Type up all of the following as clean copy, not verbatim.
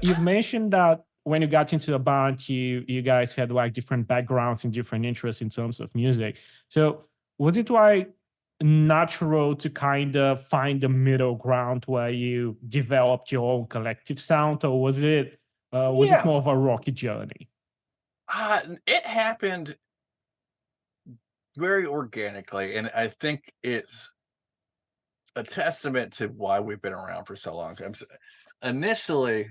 you've mentioned that when you got into the band, you guys had like different backgrounds and different interests in terms of music. So was it like natural to kind of find the middle ground where you developed your own collective sound, or was it Yeah, more of a rocky journey? it happened very organically, and I think it's a testament to why we've been around for so long. 'Cause initially,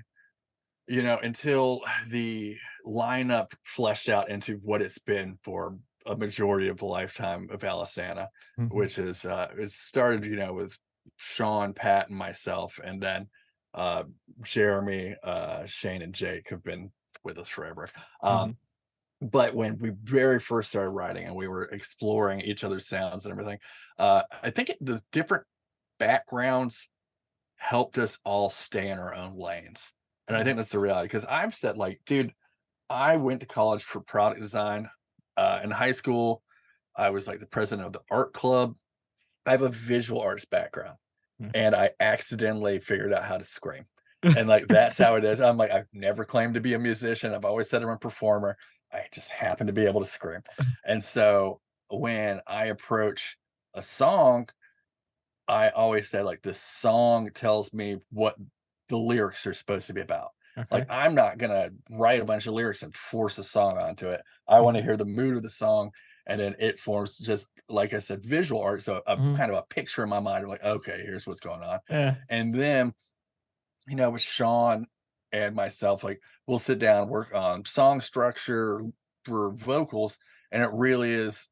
until the lineup fleshed out into what it's been for a majority of the lifetime of Alesana, Mhm. which is it started, with Sean, Pat, and myself, and then uh Jeremy, Shane, and Jake have been with us forever. Mhm. But when we very first started writing and we were exploring each other's sounds and everything, I think the different backgrounds helped us all stay in our own lanes. And I think that's the Yes. reality because I've said, like, dude, I went to college for product design. In high school, I was like the president of the art club. I have a visual arts background Mhm. and I accidentally figured out how to scream. And like that's how it is. I'm like, I've never claimed to be a musician. I've always said I'm a performer. I just happen to be able to scream. And so when I approach a song, I always say, like, the song tells me what the lyrics are supposed to be about. Like, Okay. I'm not gonna write a bunch of lyrics and force a song onto it. I wanna Mhm. hear the mood of the song, and then it forms just, like I said, visual art, so a Mhm. kind of a picture in my mind of like, "Okay, here's what's going on." Yeah. And then, with Sean and myself, like, we'll sit down and work on song structure for vocals, and it really is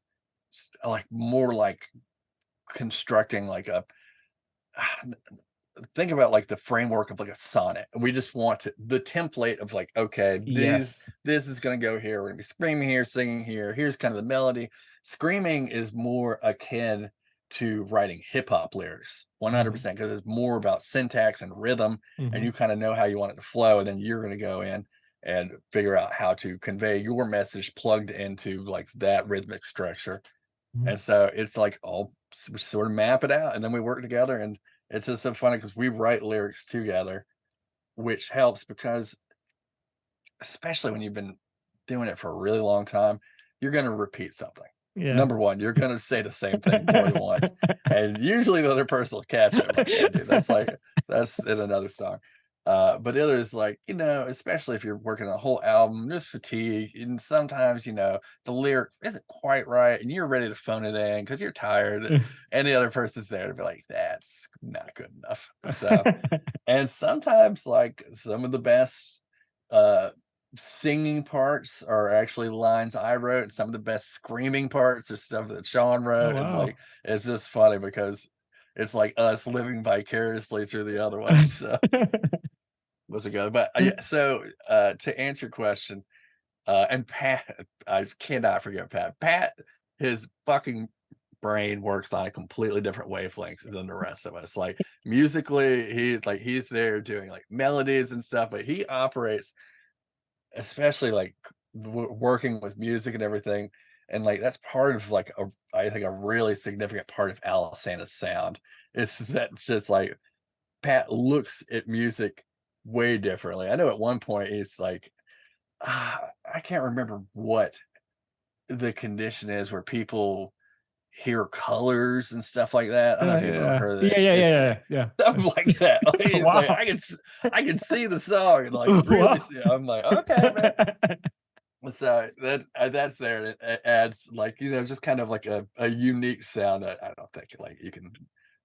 like, more like constructing like a think about like the framework of like a sonnet. We just want the template of like, okay, Yes. this is gonna go here. We're gonna be screaming here, singing here. Here's kind of the melody. Screaming is more akin to writing hip hop lyrics, Mhm. 100%, because it's more about syntax and rhythm, and Mhm. you kind of know how you want it to flow, and then you're gonna go in and figure out how to convey your message plugged into like that rhythmic structure. Mhm. And so it's like all we sort of map it out and then we work together and it's just so funny because we write lyrics together, which helps because especially when you've been doing it for a really long time, you're going to repeat something. Yeah. Number one, you're going to say the same thing more than once. And usually the other person will catch it. Like, yeah, dude, that's in another song. But the other is like, especially if you're working on a whole album, there's fatigue. And sometimes, the lyric isn't quite right and you're ready to phone it in because you're tired. And the other person's there to be like, that's not good enough. So, and sometimes, like, some of the best, uh, singing parts are actually lines I wrote, and some of the best screaming parts are stuff that Sean Oh, wrote, and, like, wow. it's just funny because it's like us living vicariously through the other ones, so was it good? But, yeah, so, to answer your question, and Pat, I cannot forget Pat. Pat, his fucking brain works on a completely different wavelength than the rest of us. Like musically, he's there doing like melodies and stuff, but he operates, especially like working with music and everything. And like that's part of like I think a really significant part of Alisana's sound is that just like Pat looks at music way differently. I know at one point he's like, I can't remember what the condition is where people hear colors and stuff like that. I don't know if you've ever Yeah. heard of Yeah, it. yeah, It's yeah, yeah, stuff like that. Like, he's like, Wow. I can see the song and like really Wow. see it. I'm like, okay, man. So that's there. And it adds like, just kind of like a unique sound that I don't think like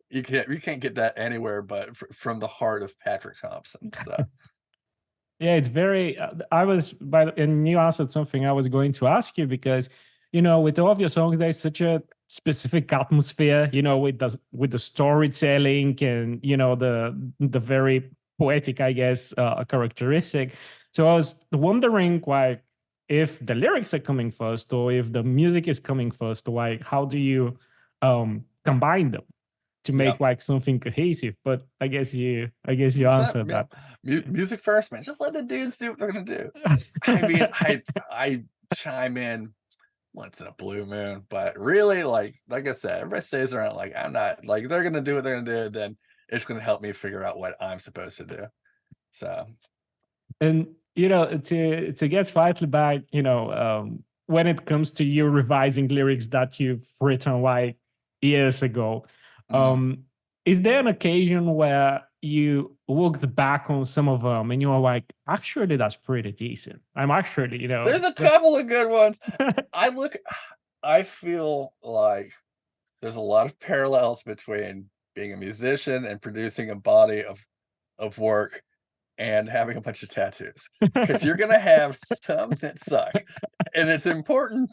you can't get that anywhere but from the heart of Patrick Thompson. So Yeah, it's very. I was, and you answered something I was going to ask you because, with all of your songs, there's such a specific atmosphere. With the storytelling and the very poetic, I guess, characteristic. So I was wondering, why, if the lyrics are coming first, or if the music is coming first, why? How do you combine them to yeah. make like something cohesive? But I guess you What's that? answered that. Music first, man. Just let the dudes do what they're gonna do. I mean, I chime in once in a blue moon, but really, like I said, everybody stays around. Like I'm not like they're gonna do what they're gonna do. Then it's gonna help me figure out what I'm supposed to do. So And to get slightly back, when it comes to you revising lyrics that you've written like years ago, Mm. is there an occasion where you looked back on some of them and you were like, actually, that's pretty decent. I'm actually, There's a couple of good ones. I feel like there's a lot of parallels between being a musician and producing a body of work and having a bunch of tattoos, because you're gonna have some that suck, and it's important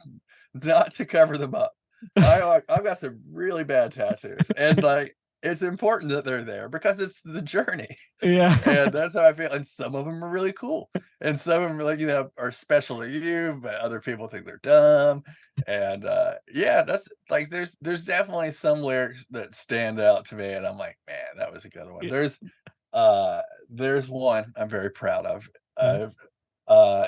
not to cover them up. I've got some really bad tattoos, and like it's important that they're there because it's the journey. Yeah. And that's how I feel. And some of them are really cool. And some of them are like, are special to you, but other people think they're dumb. And yeah, that's like there's definitely some lyrics that stand out to me. And I'm like, man, that was a good one. There's one I'm very proud of. Mhm.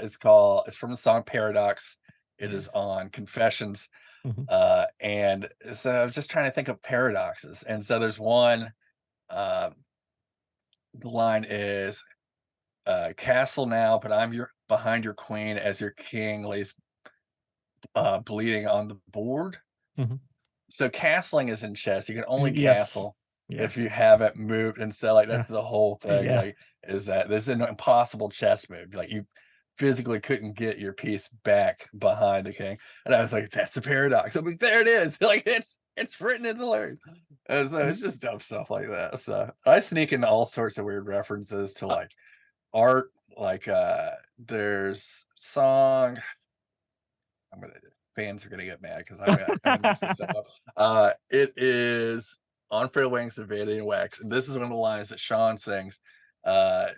It's from the song Paradox. It is on Confessions. Mhm. And so I was just trying to think of paradoxes. And so there's one, uh, the line is, castle now, but I'm your behind your queen as your king lays bleeding on the board. Mhm. So castling is in chess. You can only Yes. castle Yeah. if you haven't moved. And so like Yeah. that's the whole thing, Yeah. like, is that there's an impossible chess move. Like you physically couldn't get your piece back behind the king. And I was like, that's a paradox. I'm like, there it is. Like it's written in the lyrics. And so it's just dumb stuff like that. So I sneak in all sorts of weird references to like art, like there's song. I'm gonna Fans are gonna get mad because I'm gonna mess this stuff up. It is On Frail Wings of Vanity and Wax, and this is one of the lines that Sean sings.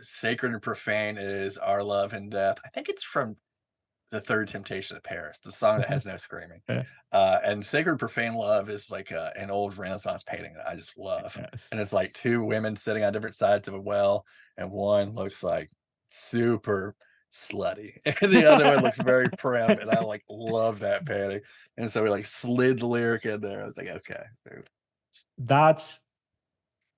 Sacred and profane is our love and death. I think it's from The Third Temptation of Paris, the song that has no screaming. Yeah. And Sacred and Profane Love is like an old Renaissance painting that I just love. Yes. And it's like two women sitting on different sides of a well, and one looks like super slutty, and the other one looks very prim. And I like love that painting. And so we like slid the lyric in there. I was like, okay. That's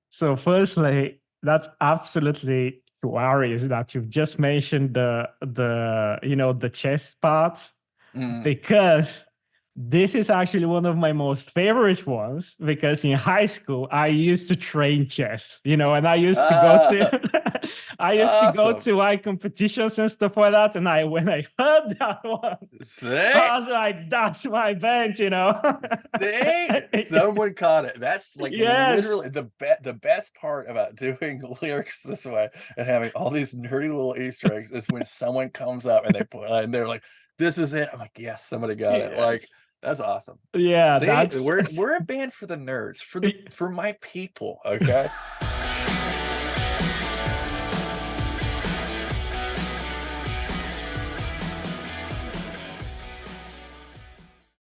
so. Firstly, that's absolutely hilarious that you've just mentioned the chess part, Mm. because this is actually one of my most favorite ones, because in high school I used to train chess, and I used to go Ah, to I used to go awesome. to like competitions and stuff like that. And when I heard that one, See? I was like, that's my bench, See? Someone caught it. That's like Yes. literally the best part about doing lyrics this way and having all these nerdy little Easter eggs is when someone comes up and they're like, "This is it." I'm like, "Yes, somebody got it." Like, Yes. that's awesome. Yeah, See, that's we're a band for the nerds, for my people, okay?